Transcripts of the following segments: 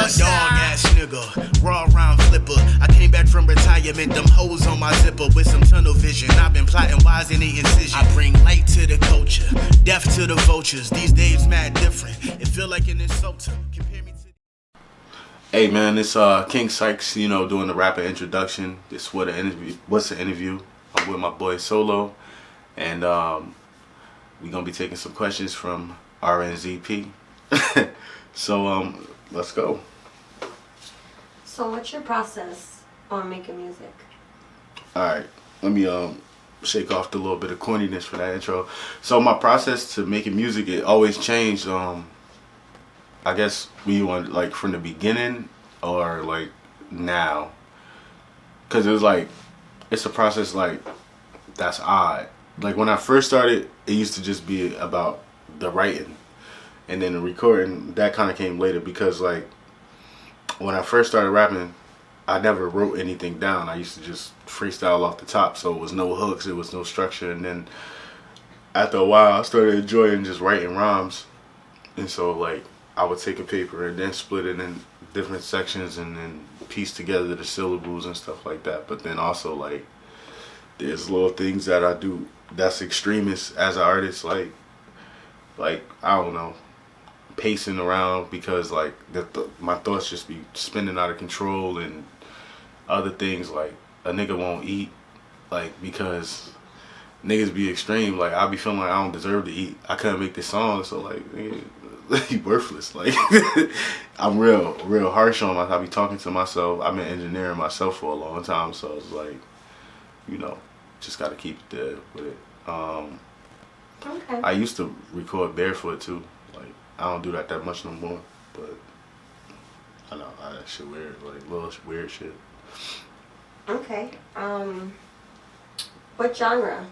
dog ass nigga, raw round flipper. I came back from retirement, them hoes on my zipper with some tunnel vision. I've been plotting wise in the incision. I bring light to the culture, death to the vultures. These days mad different. It feel like an insult to compare me to. Hey man, it's KingSykez, you know, doing the rapper introduction. This what an interview. What's an interview? I'm with my boy Solo, and we're gonna be taking some questions from RNZP. So let's go. So what's your process on making music? Alright, let me shake off the little bit of corniness for that intro. So my process to making music, it always changed. I guess we want like from the beginning or like now, because it was like it's a process like that's odd. Like when I first started, it used to just be about the writing, and then the recording that kind of came later, because like when I first started rapping, I never wrote anything down. I used to just freestyle off the top, so it was no hooks, it was no structure. And then after a while, I started enjoying just writing rhymes, and so like I would take a paper and then split it in different sections and then piece together the syllables and stuff like that. But then also like there's little things that I do that's extremist as an artist, like I don't know, pacing around because like my thoughts just be spinning out of control, and other things like a nigga won't eat, like because niggas be extreme. Like I be feeling like I don't deserve to eat. I couldn't make this song, so like nigga, worthless. Like I'm real harsh on myself. I be talking to myself. I've been engineering myself for a long time, so it's like, you know, just gotta keep it there with it. Okay. I used to record barefoot too. Like I don't do that much no more, but I know that shit weird, like little weird shit. Okay. What genre?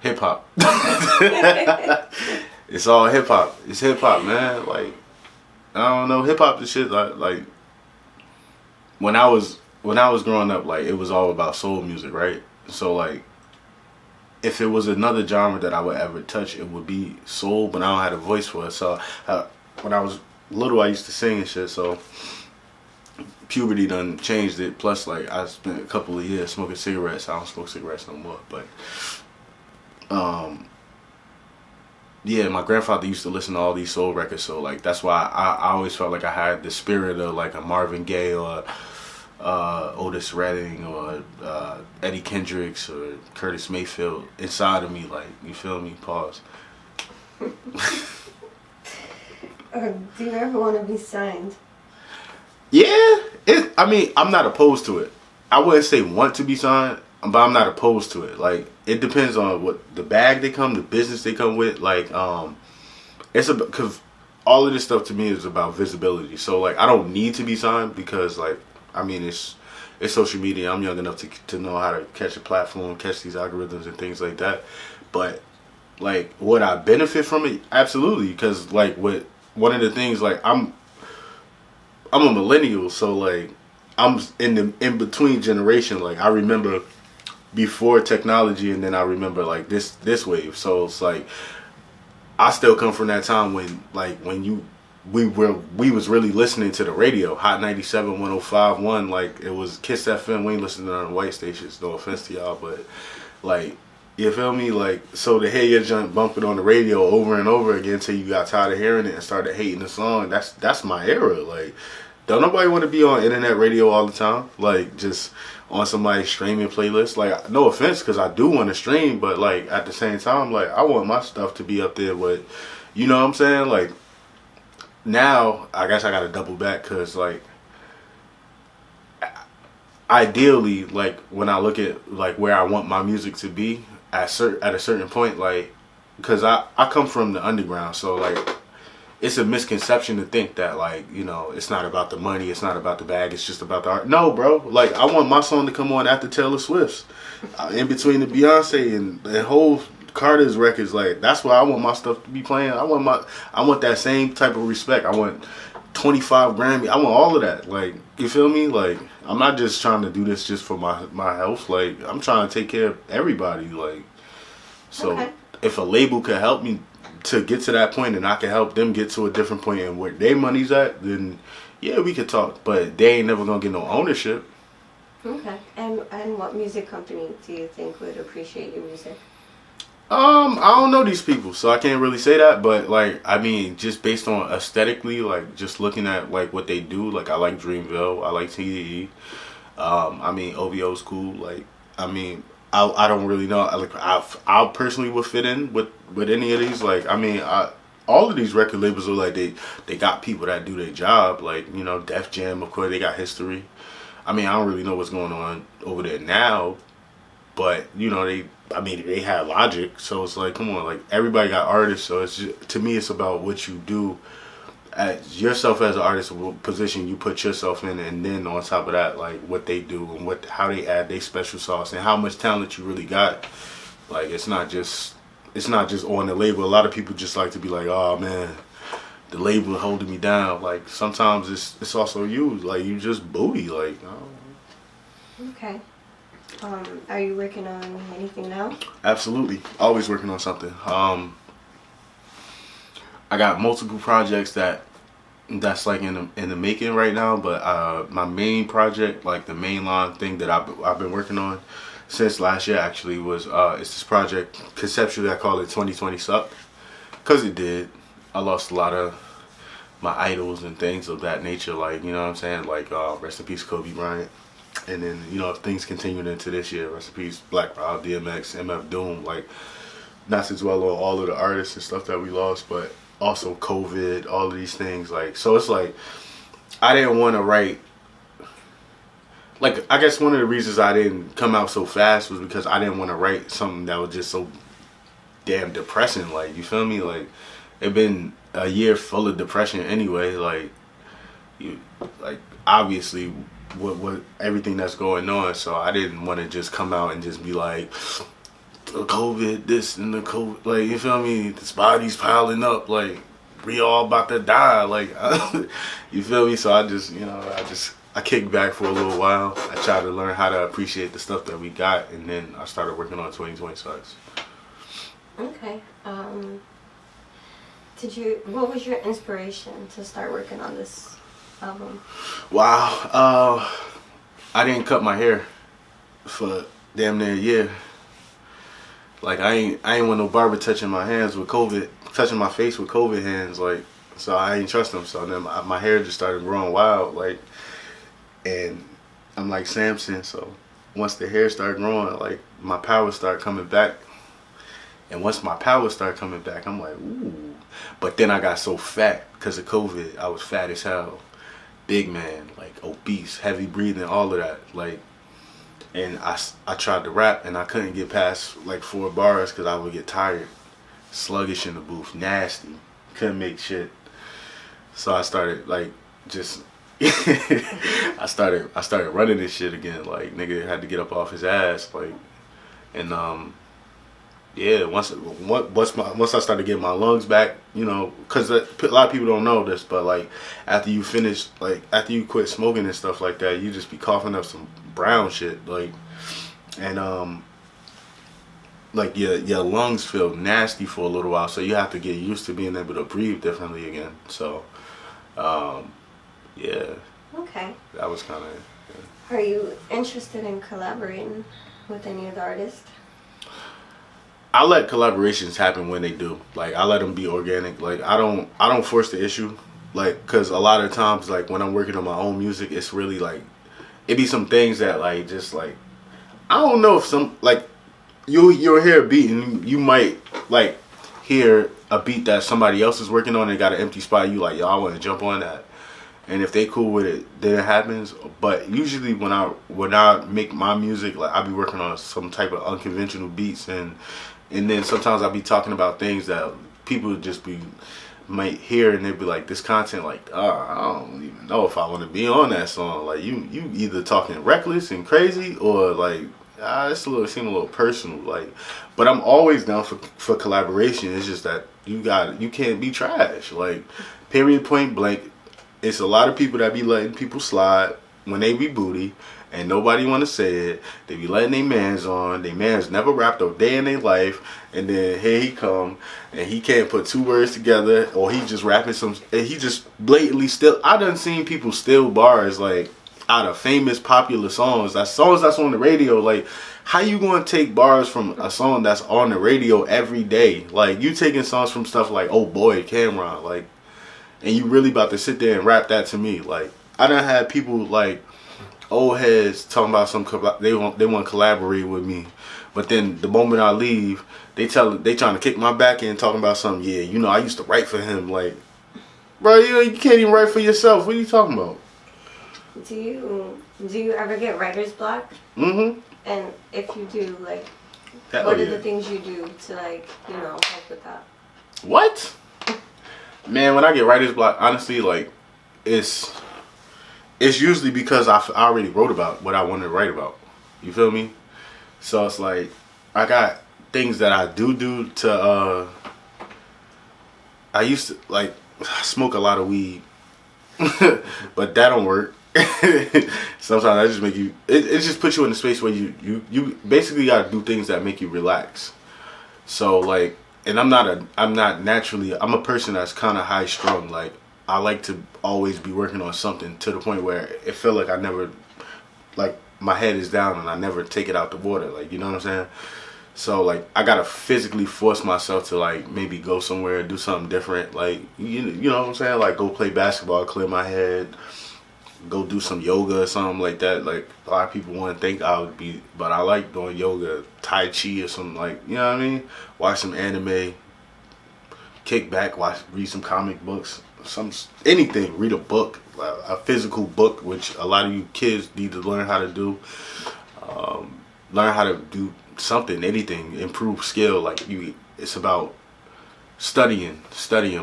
Hip hop. It's all hip hop. It's hip hop, man. Like I don't know, hip hop. The shit like when I was growing up, like it was all about soul music, right? So like if it was another genre that I would ever touch, it would be soul, but I don't have a voice for it. So when I was little, I used to sing and shit. So puberty done changed it. Plus, like I spent a couple of years smoking cigarettes. I don't smoke cigarettes no more. But yeah, my grandfather used to listen to all these soul records. So like that's why I always felt like I had the spirit of like a Marvin Gaye or Otis Redding or Eddie Kendricks or Curtis Mayfield inside of me, like, you feel me? Pause. Do you ever want to be signed? Yeah, I mean, I'm not opposed to it. I wouldn't say want to be signed, but I'm not opposed to it. Like, it depends on what the bag they come, the business they come with. Like, it's about, because all of this stuff to me is about visibility. So like, I don't need to be signed because like, I mean, it's social media. I'm young enough to know how to catch a platform, catch these algorithms and things like that. But like, would I benefit from it? Absolutely, because like, one of the things, like I'm a millennial, so like I'm in between generation. Like I remember before technology, and then I remember like this wave. So it's like I still come from that time when we was really listening to the radio, Hot 97, 105.1, like it was Kiss FM. We ain't listening on the white stations, no offense to y'all, but like, you feel me? Like, so to hear your junk bumping on the radio over and over again until you got tired of hearing it and started hating the song, that's my era. Like, don't nobody want to be on internet radio all the time, like just on somebody's streaming playlist. Like, no offense, because I do want to stream, but like at the same time, like I want my stuff to be up there with, you know what I'm saying? Like, now, I guess I gotta double back, because like ideally, like when I look at like where I want my music to be at a certain point, like, because I come from the underground, so like it's a misconception to think that like, you know, it's not about the money, it's not about the bag, it's just about the art. No, bro, like I want my song to come on after Taylor Swift's, in between the Beyonce and whole Carter's records. Like that's why I want my stuff to be playing. I want that same type of respect. I want 25 Grammy. I want all of that. Like, you feel me? Like, I'm not just trying to do this just for my health. Like, I'm trying to take care of everybody. Like, so okay. If a label could help me to get to that point and I can help them get to a different point and where their money's at, then yeah, we could talk. But they ain't never gonna get no ownership. Okay. And what music company do you think would appreciate your music? I don't know these people, so I can't really say that. But like, I mean, just based on aesthetically, like just looking at like what they do, like I like Dreamville, I like TDE. I mean, OVO's cool. Like, I mean, I don't really know. I personally would fit in with any of these. Like, I mean, all of these record labels are like they got people that do their job. Like, you know, Def Jam, of course, they got history. I mean, I don't really know what's going on over there now, but you know, they had Logic, so it's like, come on, like everybody got artists. So it's just, to me, it's about what you do as yourself as an artist, what position you put yourself in, and then on top of that, like what they do and how they add their special sauce and how much talent you really got. Like it's not just on the label. A lot of people just like to be like, oh man, the label holding me down. Like sometimes it's also you. Like you just booty. Like. Okay. Are you working on anything now? Absolutely, always working on something. I got multiple projects that's like in the making right now, but my main project, like the mainline thing that I've been working on since last year actually was it's this project. Conceptually, I call it 2020 Suck, cause it did. I lost a lot of my idols and things of that nature, like, you know what I'm saying, like rest in peace Kobe Bryant. And then, you know, if things continued into this year, rest in peace Black Rob, DMX, MF Doom, like, not to dwell on all of the artists and stuff that we lost, but also COVID, all of these things, like, so it's like, I didn't want to write, like, I guess one of the reasons I didn't come out so fast was because I didn't want to write something that was just so damn depressing, like, you feel me, like, it been a year full of depression anyway, like, obviously, what everything that's going on, so I didn't want to just come out and just be like the COVID this and the COVID, like, you feel me, this body's piling up, like we all about to die, like you feel me, so I just, you know, I kicked back for a little while. I tried to learn how to appreciate the stuff that we got, and then I started working on 2020 Sucks. Okay. What was your inspiration to start working on this album? Wow, I didn't cut my hair for damn near a year. Like I ain't want no barber touching my hands with COVID, touching my face with COVID hands. Like, so I ain't trust them. So then my hair just started growing wild. Like, and I'm like Samson. So once the hair started growing, like my power started coming back. And once my power started coming back, I'm like, ooh. But then I got so fat because of COVID. I was fat as hell. Big man, like obese, heavy breathing, all of that, like, and I tried to rap and I couldn't get past like 4 bars because I would get tired, sluggish in the booth, nasty, couldn't make shit. So I started like just I started running this shit again, like nigga had to get up off his ass, like, and yeah, once I started getting my lungs back, you know, because a lot of people don't know this, but like after you finish, like after you quit smoking and stuff like that, you just be coughing up some brown shit, like, and like your lungs feel nasty for a little while, so you have to get used to being able to breathe differently again. So, yeah. Okay. That was kind of. Yeah. Are you interested in collaborating with any other artists? I let collaborations happen when they do. Like, I let them be organic. Like, I don't force the issue. Like, cause a lot of times, like when I'm working on my own music, it's really like, it be some things that like just like, I don't know if some like, you'll hear a beat and you might like hear a beat that somebody else is working on and got an empty spot. You like, yo, I want to jump on that. And if they cool with it, then it happens. But usually when I make my music, like I be working on some type of unconventional beats and then sometimes I'll be talking about things that people just might hear and they'd be like, this content, like, I don't even know if I want to be on that song. Like, you either talking reckless and crazy or like, it seem a little personal. Like, but I'm always down for collaboration. It's just that you can't be trash. Like, period, point blank. It's a lot of people that be letting people slide when they be booty, and nobody want to say it. They be letting their mans on. Their mans never rapped a day in their life, and then here he come, and he can't put two words together, or he just rapping some. And he just blatantly still. I done seen people steal bars like out of famous popular songs. That's on the radio. Like, how you gonna take bars from a song that's on the radio every day? Like, you taking songs from stuff like Oh Boy, Cameron, like, and you really about to sit there and rap that to me? Like, I done had people like old heads talking about they want to collaborate with me, but then the moment I leave, they trying to kick my back in, talking about something. Yeah, you know, I used to write for him. Like, bro, you can't even write for yourself. What are you talking about? Do you ever get writer's block? Mm-hmm. And if you do, like, Hell what are yeah. the things you do to, like, you know, help with that? What? Man, when I get writer's block, honestly, like, it's usually because I already wrote about what I wanted to write about. You feel me? So it's like, I got things that I do to, I used to, like, smoke a lot of weed, but that don't work. Sometimes that just make you, it just puts you in a space where you basically gotta do things that make you relax. So like, and I'm not naturally, I'm a person that's kind of high strung. Like, I like to always be working on something to the point where it feel like I never, like, my head is down and I never take it out the water. Like, you know what I'm saying? So like, I gotta physically force myself to, like, maybe go somewhere, do something different. Like, you know what I'm saying? Like, go play basketball, clear my head, go do some yoga or something like that. Like, a lot of people want to think I would be, but I like doing yoga, Tai Chi or something, like, you know what I mean? Watch some anime, kick back, read some comic books, anything, read a book, a physical book, which a lot of you kids need to learn how to do. Learn how to do something, anything, improve skill. Like, it's about studying,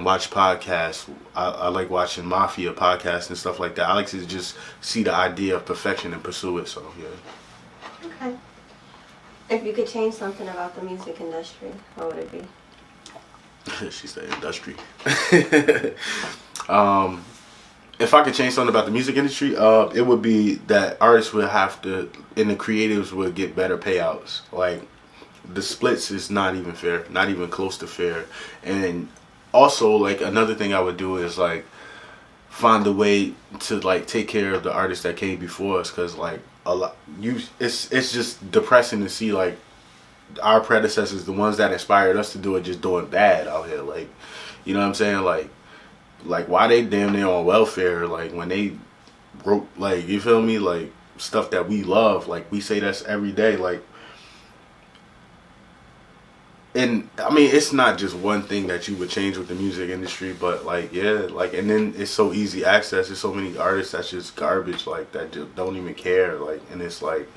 watch podcasts. I like watching mafia podcasts and stuff like that. I like to just see the idea of perfection and pursue it. So yeah. Okay. If you could change something about the music industry, what would it be? She said industry. If I could change something about the music industry, it would be that artists would have to, and the creatives would get better payouts. Like, the splits is not even fair, not even close to fair. And also, like, another thing I would do is, like, find a way to, like, take care of the artists that came before us, because, like, it's just depressing to see, like, our predecessors, the ones that inspired us to do it, just doing bad out here. Like, you know what I'm saying? Like why they damn near on welfare? Like, when they wrote, like, you feel me? Like, stuff that we love, like, we say that's every day, like. And I mean, it's not just one thing that you would change with the music industry, but, like, yeah, like, and then it's so easy access. There's so many artists that's just garbage, like, that just don't even care, like, and it's like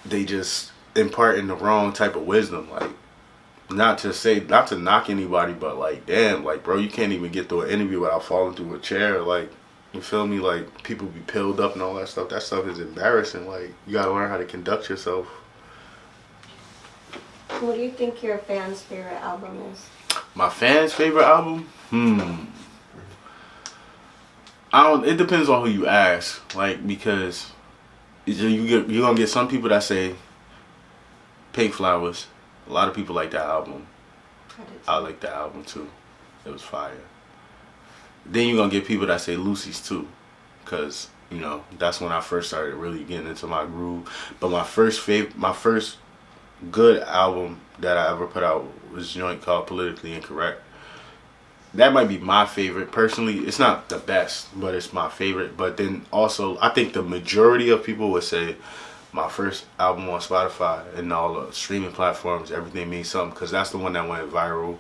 they just imparting the wrong type of wisdom. Like, not to knock anybody, but, like, damn, like, bro, you can't even get through an interview without falling through a chair. Like, you feel me? Like, people be pilled up and all that stuff. That stuff is embarrassing. Like, you gotta learn how to conduct yourself. What do you think your fans' favorite album is? My fans' favorite album? It depends on who you ask. Like, because you're gonna get some people that say Pink Flowers. A lot of people like that album. I like that album too. It was fire. Then you're gonna get people that say Lucy's too, because, you know, that's when I first started really getting into my groove. But my first good album that I ever put out was a joint called Politically Incorrect. That might be my favorite. Personally, it's not the best, but it's my favorite. But then also, I think the majority of people would say my first album on Spotify and all the streaming platforms, Everything Means Something, because that's the one that went viral.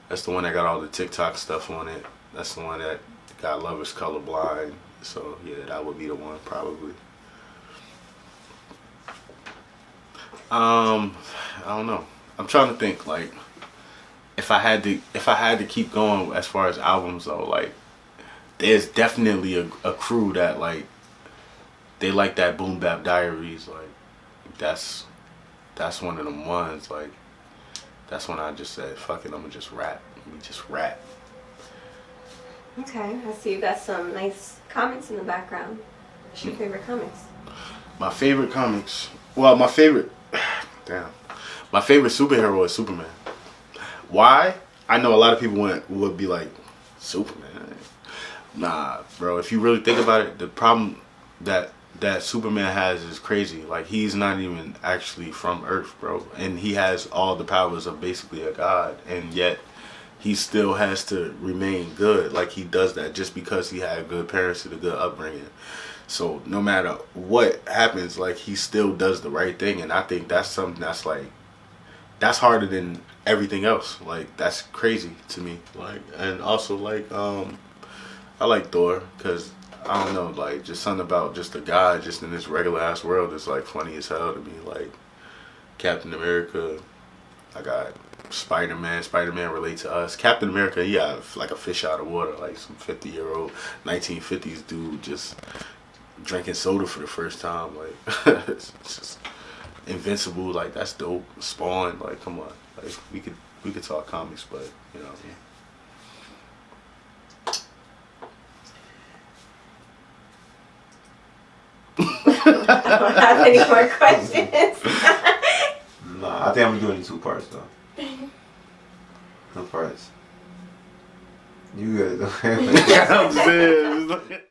That's the one that got all the TikTok stuff on it. That's the one that got Love Is Colorblind. So yeah, that would be the one probably. I don't know. I'm trying to think, like, if I had to keep going as far as albums though, like, there's definitely a crew that, like, they like that Boom Bap Diaries. Like, that's one of them ones. Like, that's when I just said, fuck it, I'm gonna just rap. Let me just rap. Okay, I see you got some nice comics in the background. What's your favorite comics? My favorite comics. Well, my favorite. Damn. My favorite superhero is Superman. Why? I know a lot of people would be like, Superman. Nah, bro. If you really think about it, the problem that Superman has is crazy. Like, he's not even actually from Earth, bro. And he has all the powers of basically a god. And yet, he still has to remain good. Like, he does that just because he had good parents and a good upbringing. So, no matter what happens, like, he still does the right thing. And I think that's something that's, like, that's harder than everything else. Like, that's crazy to me. Like, and also, like, I like Thor because I don't know, like, just something about just a guy just in this regular ass world is like funny as hell to me. Like, Captain America, I got Spider-Man. Spider-Man relate to us. Captain America, he got like a fish out of water, like some 50-year-old 1950s dude just drinking soda for the first time. Like, it's just invincible. Like, that's dope. Spawn, like, come on. Like, we could talk comics, but you know what I mean. I don't have any more questions. Nah, I think I'm doing it in 2 parts though. 2 parts. You good? I'm saying.